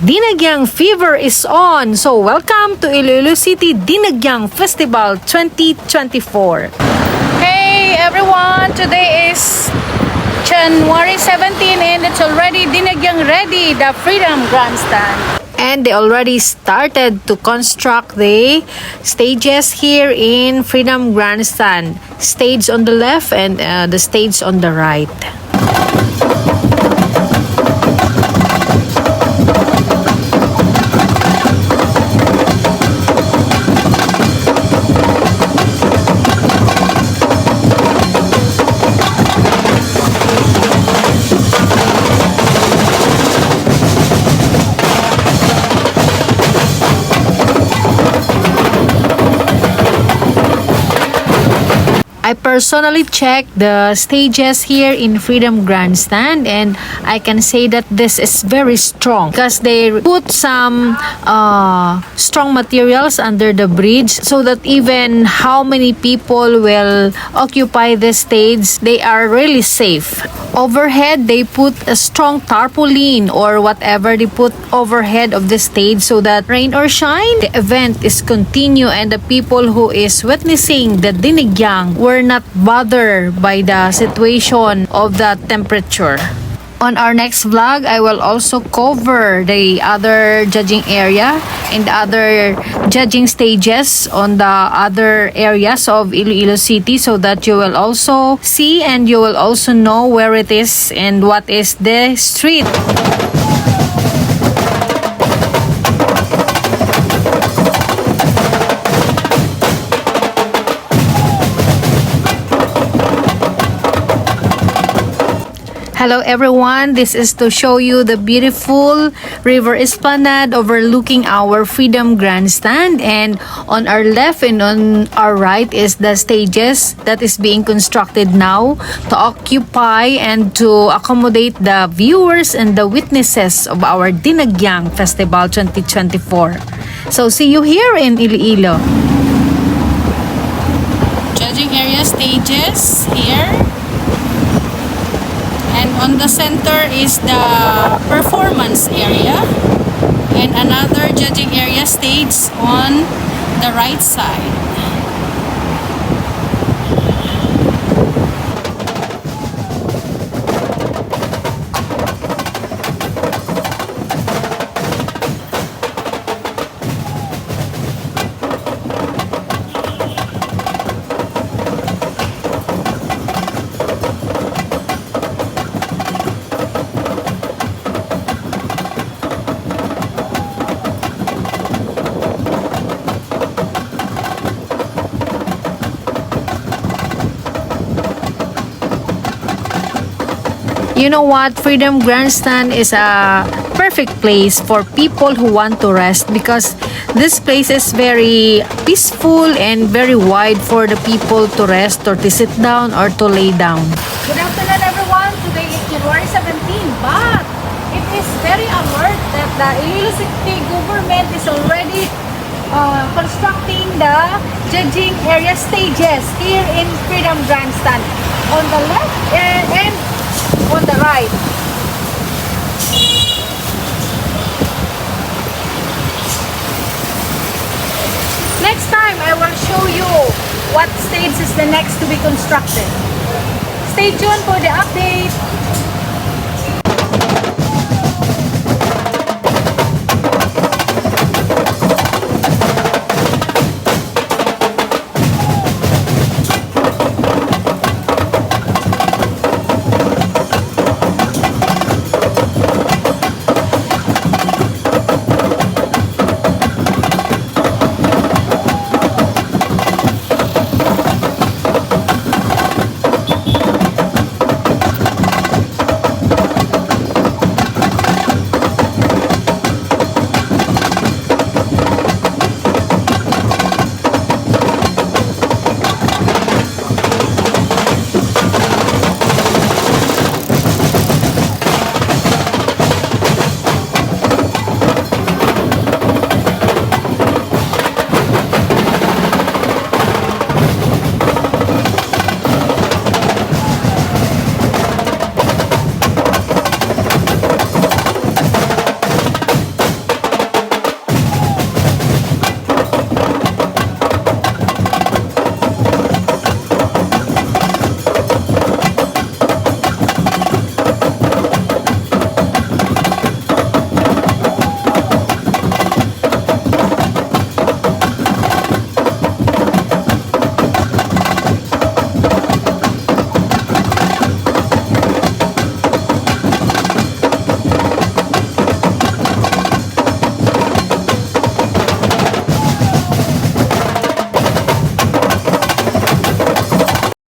Dinagyang fever is on! So welcome to ILOILO City Dinagyang Festival 2024. Hey everyone! Today is January 17 and it's already Dinagyang ready, the Freedom Grandstand. And they already started to construct the stages here in Freedom Grandstand. Stage on the left and the stage on the right. I personally checked the stages here in Freedom Grandstand and I can say that this is very strong because they put some strong materials under the bridge so that even how many people will occupy the stage, they are really safe. Overhead, they put a strong tarpaulin or whatever they put overhead of the stage so that rain or shine, the event is continue and the people who is witnessing the Dinagyang were not bothered by the situation of the temperature. On our next vlog, I will also cover the other judging area and other judging stages on the other areas of Iloilo City so that you will also see and you will also know where it is and what is the street. Hello everyone, this is to show you the beautiful river esplanade overlooking our Freedom Grandstand, and on our left and on our right is the stages that is being constructed now to occupy and to accommodate the viewers and the witnesses of our Dinagyang Festival 2024. So see you here in Iloilo. Judging area stages here. And on the center is the performance area and another judging area stage on the right side. You know what? Freedom Grandstand is a perfect place for people who want to rest because this place is very peaceful and very wide for the people to rest or to sit down or to lay down. Good afternoon everyone. Today is January 17, but it is very alert that the Iloilo City government is already constructing the judging area stages here in Freedom Grandstand on the left and on the right. Next time I will show you what stage is the next to be constructed. Stay tuned for the update.